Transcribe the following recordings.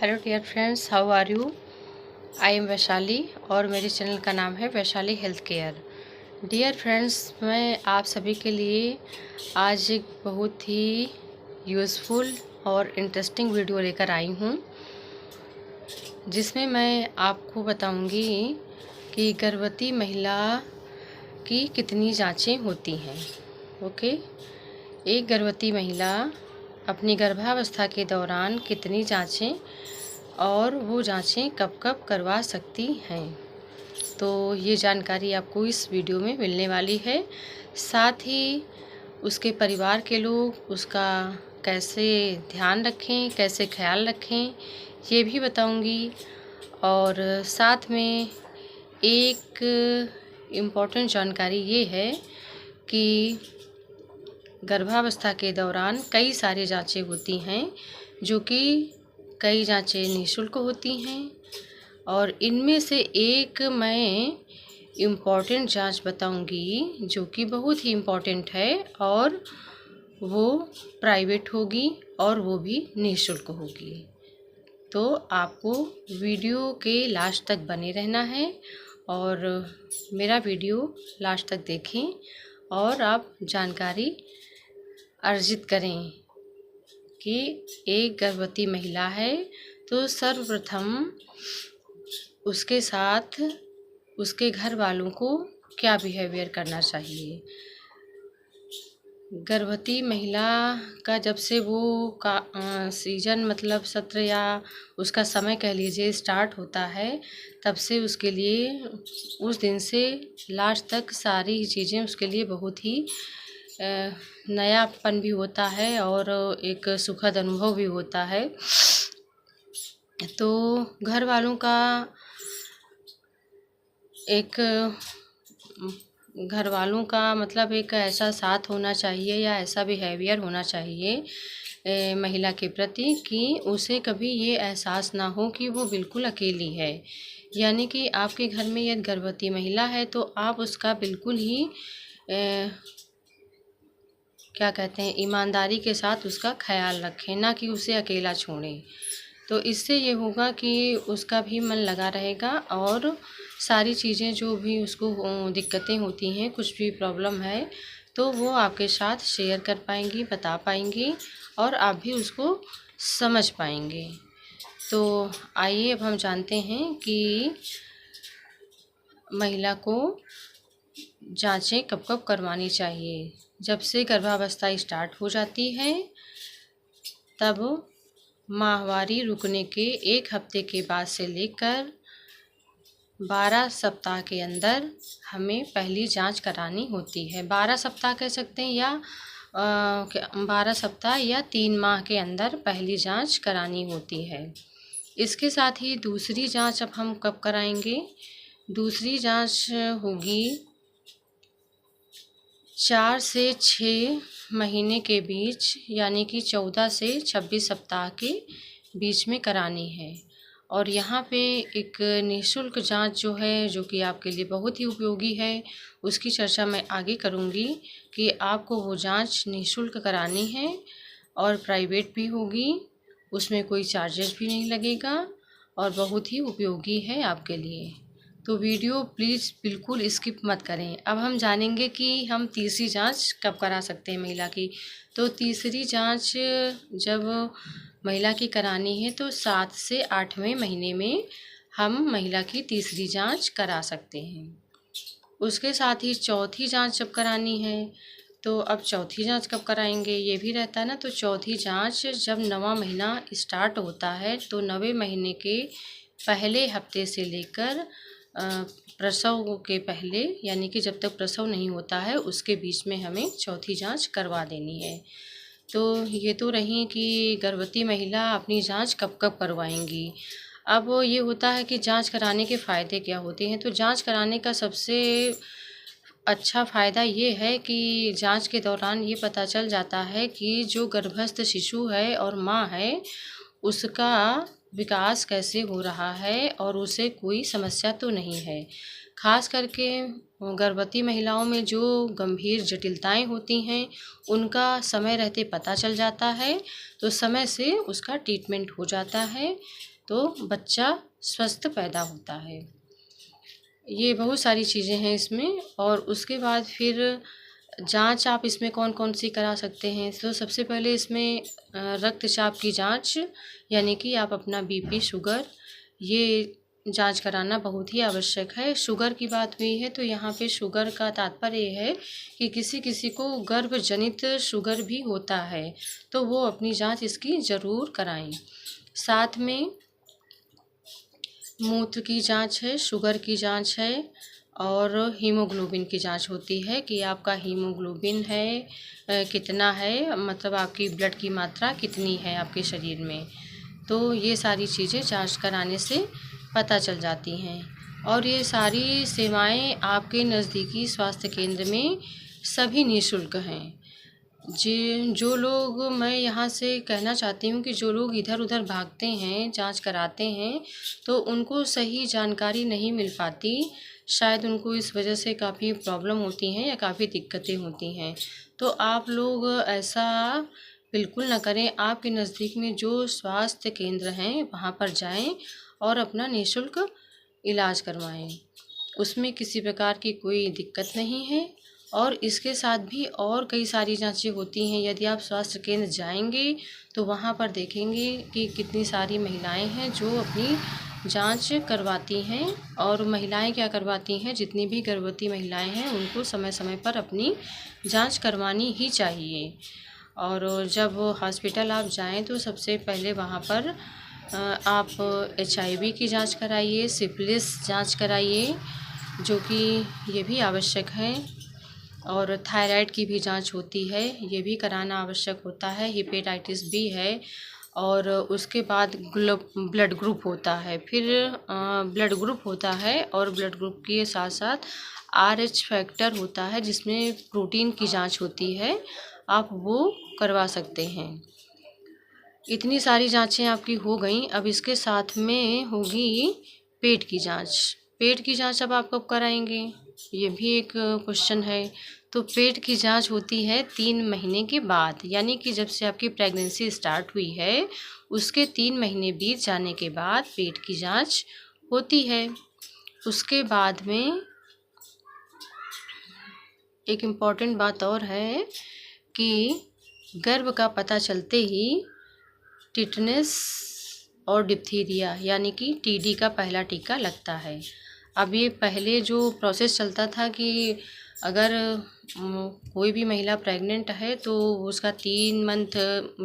Hello dear friends, how are you. I am Vaishali और मेरे channel का नाम है Vaishali health care. Dear friends, मैं आप सभी के लिए आज एक बहुत ही यूज़फुल और इंटरेस्टिंग वीडियो लेकर आई हूँ, जिसमें मैं आपको बताऊँगी कि गर्भवती महिला की कितनी जांचें होती हैं। ओके, एक गर्भवती महिला अपनी गर्भावस्था के दौरान कितनी जांचें और वो जांचें कब कब करवा सकती हैं, तो ये जानकारी आपको इस वीडियो में मिलने वाली है। साथ ही उसके परिवार के लोग उसका कैसे ध्यान रखें, कैसे ख्याल रखें, ये भी बताऊंगी। और साथ में एक इम्पॉर्टेंट जानकारी ये है कि गर्भावस्था के दौरान कई सारी जांचें होती हैं, जो कि कई जांचें निःशुल्क होती हैं, और इनमें से एक मैं इम्पॉर्टेंट जांच बताऊंगी जो कि बहुत ही इम्पॉर्टेंट है, और वो प्राइवेट होगी और वो भी निःशुल्क होगी। तो आपको वीडियो के लास्ट तक बने रहना है और मेरा वीडियो लास्ट तक देखें और आप जानकारी अर्जित करें कि एक गर्भवती महिला है तो सर्वप्रथम उसके साथ उसके घर वालों को क्या बिहेवियर करना चाहिए। गर्भवती महिला का जब से वो सीजन मतलब सत्र या उसका समय कह लीजिए स्टार्ट होता है, तब से उसके लिए उस दिन से लास्ट तक सारी चीज़ें उसके लिए बहुत ही नयापन भी होता है और एक सुखद अनुभव भी होता है। तो घर वालों का मतलब एक ऐसा साथ होना चाहिए या ऐसा बिहेवियर होना चाहिए महिला के प्रति कि उसे कभी ये एहसास ना हो कि वो बिल्कुल अकेली है। यानी कि आपके घर में यदि गर्भवती महिला है तो आप उसका बिल्कुल ही क्या कहते हैं, ईमानदारी के साथ उसका ख्याल रखें, ना कि उसे अकेला छोड़ें। तो इससे ये होगा कि उसका भी मन लगा रहेगा और सारी चीज़ें जो भी उसको दिक्कतें होती हैं, कुछ भी प्रॉब्लम है, तो वो आपके साथ शेयर कर पाएंगी, बता पाएंगी और आप भी उसको समझ पाएंगे। तो आइए अब हम जानते हैं कि महिला को जांचें कब कब करवानी चाहिए। जब से गर्भावस्था स्टार्ट हो जाती है तब माहवारी रुकने के 1 हफ्ते के बाद से लेकर 12 सप्ताह के अंदर हमें पहली जांच करानी होती है। 12 सप्ताह कह सकते हैं या 12 सप्ताह या 3 माह के अंदर पहली जांच करानी होती है। इसके साथ ही दूसरी जांच अब हम कब कराएंगे। दूसरी जांच होगी 4 से 6 महीने के बीच, यानी कि 14 से 26 सप्ताह के बीच में करानी है। और यहाँ पे एक निःशुल्क जांच जो है, जो कि आपके लिए बहुत ही उपयोगी है, उसकी चर्चा मैं आगे करूँगी कि आपको वो जांच निःशुल्क करानी है और प्राइवेट भी होगी, उसमें कोई चार्जेस भी नहीं लगेगा और बहुत ही उपयोगी है आपके लिए। तो वीडियो प्लीज़ बिल्कुल स्किप मत करें। अब हम जानेंगे कि हम तीसरी जांच कब करा सकते हैं महिला की। तो तीसरी जांच जब महिला की करानी है तो 7 से 8वें महीने में हम महिला की तीसरी जांच करा सकते हैं। उसके साथ ही चौथी जांच जब करानी है, तो अब चौथी जांच कब कराएंगे ये भी रहता है ना। तो चौथी जांच जब 9वां महीना स्टार्ट होता है तो 9वें महीने के पहले हफ्ते से लेकर प्रसव के पहले, यानी कि जब तक प्रसव नहीं होता है उसके बीच में हमें चौथी जांच करवा देनी है। तो ये तो रही कि गर्भवती महिला अपनी जांच कब कब करवाएंगी। अब ये होता है कि जांच कराने के फ़ायदे क्या होते हैं। तो जांच कराने का सबसे अच्छा फ़ायदा ये है कि जांच के दौरान ये पता चल जाता है कि जो गर्भस्थ शिशु है और माँ है, उसका विकास कैसे हो रहा है और उसे कोई समस्या तो नहीं है। ख़ास करके गर्भवती महिलाओं में जो गंभीर जटिलताएं होती हैं उनका समय रहते पता चल जाता है, तो समय से उसका ट्रीटमेंट हो जाता है, तो बच्चा स्वस्थ पैदा होता है। ये बहुत सारी चीज़ें हैं इसमें। और उसके बाद फिर जांच आप इसमें कौन कौन सी करा सकते हैं, तो सबसे पहले इसमें रक्तचाप की जांच, यानी कि आप अपना बीपी, शुगर, ये जांच कराना बहुत ही आवश्यक है। शुगर की बात हुई है तो यहाँ पे शुगर का तात्पर्य ये है कि किसी किसी को गर्भ जनित शुगर भी होता है, तो वो अपनी जांच इसकी ज़रूर कराएं। साथ में मूत्र की जांच है, शुगर की जांच है और हीमोग्लोबिन की जांच होती है कि आपका हीमोग्लोबिन है कितना है, मतलब आपकी ब्लड की मात्रा कितनी है आपके शरीर में। तो ये सारी चीज़ें जांच कराने से पता चल जाती हैं। और ये सारी सेवाएं आपके नज़दीकी स्वास्थ्य केंद्र में सभी निःशुल्क हैं। जी, जो लोग, मैं यहाँ से कहना चाहती हूँ कि जो लोग इधर उधर भागते हैं, जांच कराते हैं, तो उनको सही जानकारी नहीं मिल पाती। शायद उनको इस वजह से काफ़ी प्रॉब्लम होती हैं या काफ़ी दिक्कतें होती हैं। तो आप लोग ऐसा बिल्कुल ना करें। आपके नज़दीक में जो स्वास्थ्य केंद्र हैं वहाँ पर जाएं और अपना निःशुल्क इलाज करवाएं। उसमें किसी प्रकार की कोई दिक्कत नहीं है। और इसके साथ भी और कई सारी जांचें होती हैं। यदि आप स्वास्थ्य केंद्र जाएंगे तो वहाँ पर देखेंगे कि कितनी सारी महिलाएं हैं जो अपनी जांच करवाती हैं। और महिलाएं क्या करवाती हैं, जितनी भी गर्भवती महिलाएं हैं उनको समय समय पर अपनी जांच करवानी ही चाहिए। और जब हॉस्पिटल आप जाएं तो सबसे पहले वहाँ पर आप HIV की जांच कराइए, सिफिलिस जांच कराइए, जो कि ये भी आवश्यक है। और थायराइड की भी जांच होती है, ये भी कराना आवश्यक होता है। हेपेटाइटिस बी है। और उसके बाद ब्लड ग्रुप होता है, फिर ब्लड ग्रुप होता है। और ब्लड ग्रुप के साथ साथ RH फैक्टर होता है जिसमें प्रोटीन की जांच होती है, आप वो करवा सकते हैं। इतनी सारी जांचें आपकी हो गई। अब इसके साथ में होगी पेट की जांच। पेट की जांच अब आप कब कराएंगे, ये भी एक क्वेश्चन है। तो पेट की जांच होती है 3 महीने के बाद, यानी कि जब से आपकी प्रेगनेंसी स्टार्ट हुई है उसके 3 महीने बीत जाने के बाद पेट की जांच होती है। उसके बाद में एक इम्पॉर्टेंट बात और है कि गर्भ का पता चलते ही टिटनेस और डिप्थीरिया यानी कि TD का पहला टीका लगता है। अब ये पहले जो प्रोसेस चलता था कि अगर कोई भी महिला प्रेग्नेंट है तो उसका 3 मंथ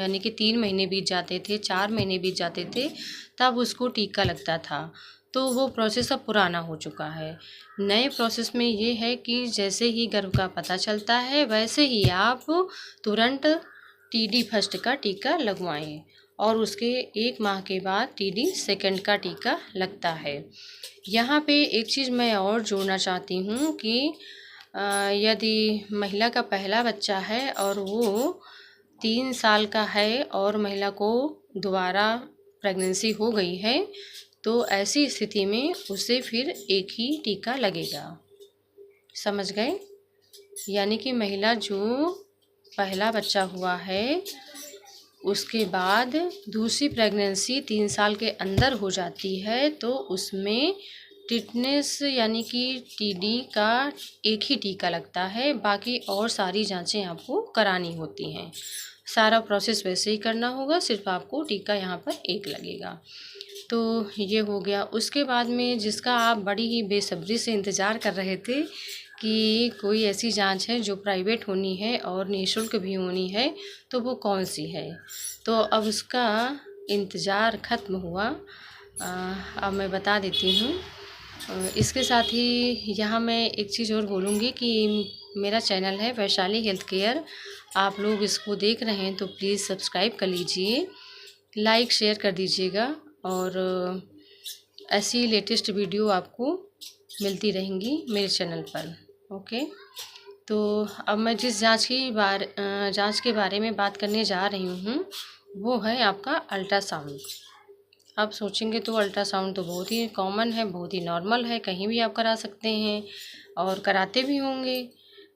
यानी कि 3 महीने बीत जाते थे, 4 महीने बीत जाते थे, तब उसको टीका लगता था। तो वो प्रोसेस अब पुराना हो चुका है। नए प्रोसेस में ये है कि जैसे ही गर्भ का पता चलता है वैसे ही आप तुरंत TD फर्स्ट का टीका लगवाएं और उसके 1 माह के बाद TD सेकंड का टीका लगता है। यहाँ पे एक चीज़ मैं और जोड़ना चाहती हूँ कि यदि महिला का पहला बच्चा है और वो 3 साल का है और महिला को दोबारा प्रेगनेंसी हो गई है, तो ऐसी स्थिति में उसे फिर एक ही टीका लगेगा। समझ गए? यानी कि महिला जो पहला बच्चा हुआ है उसके बाद दूसरी प्रेगनेंसी 3 साल के अंदर हो जाती है तो उसमें टिटनेस यानी कि TD का एक ही टीका लगता है। बाकी और सारी जांचें आपको करानी होती हैं। सारा प्रोसेस वैसे ही करना होगा, सिर्फ आपको टीका यहाँ पर एक लगेगा। तो ये हो गया। उसके बाद में जिसका आप बड़ी ही बेसब्री से इंतज़ार कर रहे थे कि कोई ऐसी जांच है जो प्राइवेट होनी है और निःशुल्क भी होनी है, तो वो कौन सी है। तो अब उसका इंतज़ार ख़त्म हुआ। अब मैं बता देती हूँ। इसके साथ ही यहाँ मैं एक चीज़ और बोलूँगी कि मेरा चैनल है वैशाली हेल्थ केयर। आप लोग इसको देख रहे हैं तो प्लीज़ सब्सक्राइब कर लीजिए, लाइक शेयर कर दीजिएगा और ऐसी लेटेस्ट वीडियो आपको मिलती रहेंगी मेरे चैनल पर। ओके, तो अब मैं जिस जांच के बारे में बात करने जा रही हूँ वो है आपका अल्ट्रासाउंड। आप सोचेंगे तो अल्ट्रासाउंड तो बहुत ही कॉमन है, बहुत ही नॉर्मल है, कहीं भी आप करा सकते हैं। और कराते भी होंगे।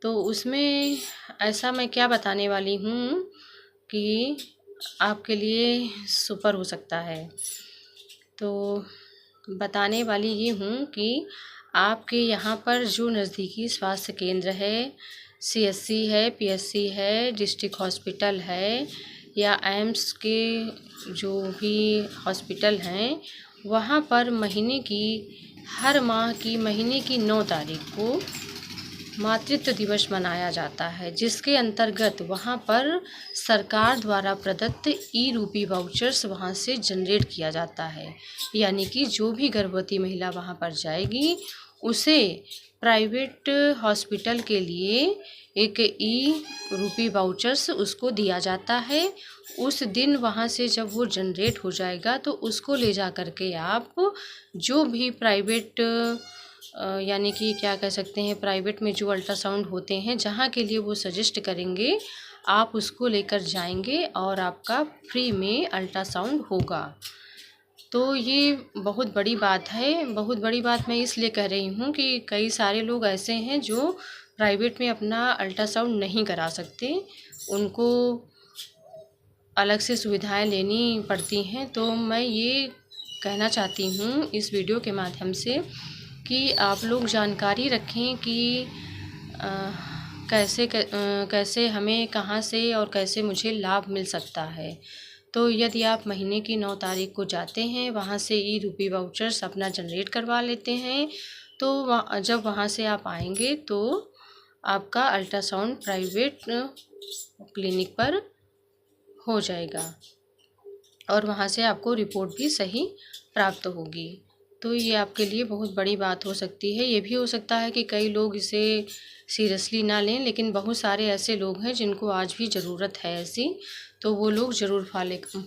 तो उसमें ऐसा मैं क्या बताने वाली हूँ कि आपके लिए सुपर हो सकता है। तो बताने वाली ये हूँ कि आपके यहाँ पर जो नज़दीकी स्वास्थ्य केंद्र है, सीएससी है, पीएससी है, डिस्ट्रिक्ट हॉस्पिटल है या एम्स के जो भी हॉस्पिटल हैं, वहाँ पर हर माह की महीने की 9 तारीख को मातृत्व दिवस मनाया जाता है, जिसके अंतर्गत वहाँ पर सरकार द्वारा प्रदत्त ई रूपी वाउचर्स वहाँ से जनरेट किया जाता है। यानी कि जो भी गर्भवती महिला वहाँ पर जाएगी उसे प्राइवेट हॉस्पिटल के लिए एक ई रूपी वाउचर्स उसको दिया जाता है। उस दिन वहाँ से जब वो जनरेट हो जाएगा तो उसको ले जा कर के आप जो भी प्राइवेट यानी कि क्या कह सकते हैं, प्राइवेट में जो अल्ट्रासाउंड होते हैं जहाँ के लिए वो सजेस्ट करेंगे, आप उसको लेकर जाएंगे और आपका फ्री में अल्ट्रासाउंड होगा। तो ये बहुत बड़ी बात है। बहुत बड़ी बात मैं इसलिए कह रही हूँ कि कई सारे लोग ऐसे हैं जो प्राइवेट में अपना अल्ट्रासाउंड नहीं करा सकते, उनको अलग से सुविधाएं लेनी पड़ती हैं। तो मैं ये कहना चाहती हूँ इस वीडियो के माध्यम से कि आप लोग जानकारी रखें कि कैसे हमें कहाँ से और कैसे मुझे लाभ मिल सकता है। तो यदि आप महीने की 9 तारीख को जाते हैं, वहाँ से ई रूपी वाउचर्स अपना जनरेट करवा लेते हैं, तो जब वहाँ से आप आएंगे तो आपका अल्ट्रासाउंड प्राइवेट क्लिनिक पर हो जाएगा और वहाँ से आपको रिपोर्ट भी सही प्राप्त होगी। तो ये आपके लिए बहुत बड़ी बात हो सकती है। ये भी हो सकता है कि कई लोग इसे सीरियसली ना लें, लेकिन बहुत सारे ऐसे लोग हैं जिनको आज भी ज़रूरत है ऐसी, तो वो लोग ज़रूर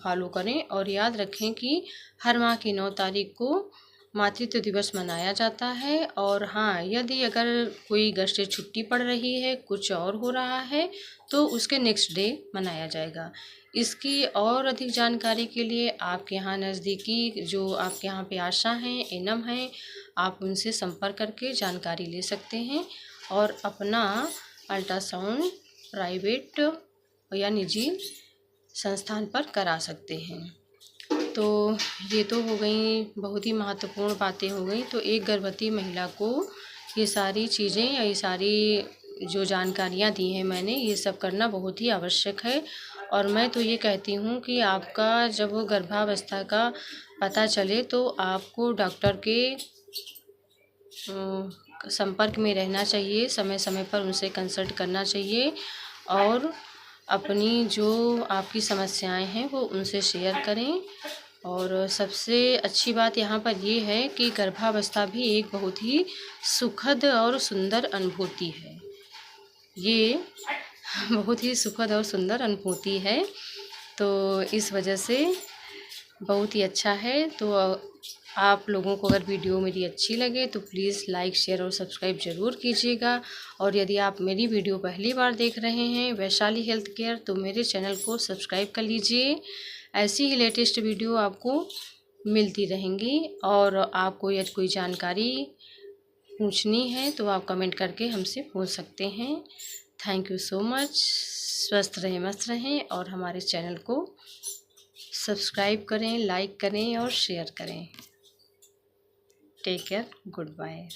फॉलो करें। और याद रखें कि हर माह की 9 तारीख को मातृत्व दिवस मनाया जाता है। और हाँ, यदि अगर कोई घर से छुट्टी पड़ रही है, कुछ और हो रहा है, तो उसके नेक्स्ट डे मनाया जाएगा। इसकी और अधिक जानकारी के लिए आपके यहाँ नज़दीकी जो आपके यहाँ पे आशा हैं, एनम हैं, आप उनसे संपर्क करके जानकारी ले सकते हैं और अपना अल्ट्रासाउंड प्राइवेट या निजी संस्थान पर करा सकते हैं। तो ये तो हो गई बहुत ही महत्वपूर्ण बातें हो गई। तो एक गर्भवती महिला को ये सारी चीज़ें या ये सारी जो जानकारियाँ दी हैं मैंने, ये सब करना बहुत ही आवश्यक है। और मैं तो ये कहती हूँ कि आपका जब गर्भावस्था का पता चले तो आपको डॉक्टर के संपर्क में रहना चाहिए, समय समय पर उनसे कंसल्ट करना चाहिए और अपनी जो आपकी समस्याएं हैं वो उनसे शेयर करें। और सबसे अच्छी बात यहाँ पर ये है कि गर्भावस्था भी एक बहुत ही सुखद और सुंदर अनुभूति है। ये बहुत ही सुखद और सुंदर अनुभूति है, तो इस वजह से बहुत ही अच्छा है। तो आप लोगों को अगर वीडियो मेरी अच्छी लगे तो प्लीज़ लाइक, शेयर और सब्सक्राइब ज़रूर कीजिएगा। और यदि आप मेरी वीडियो पहली बार देख रहे हैं वैशाली हेल्थ केयर, तो मेरे चैनल को सब्सक्राइब कर लीजिए। ऐसी ही लेटेस्ट वीडियो आपको मिलती रहेंगी। और आपको यदि कोई जानकारी पूछनी है तो आप कमेंट करके हमसे पूछ सकते हैं। Thank you so much. स्वस्थ रहें, मस्त रहें और हमारे चैनल को सब्सक्राइब करें, लाइक करें और शेयर करें। Take care, good bye.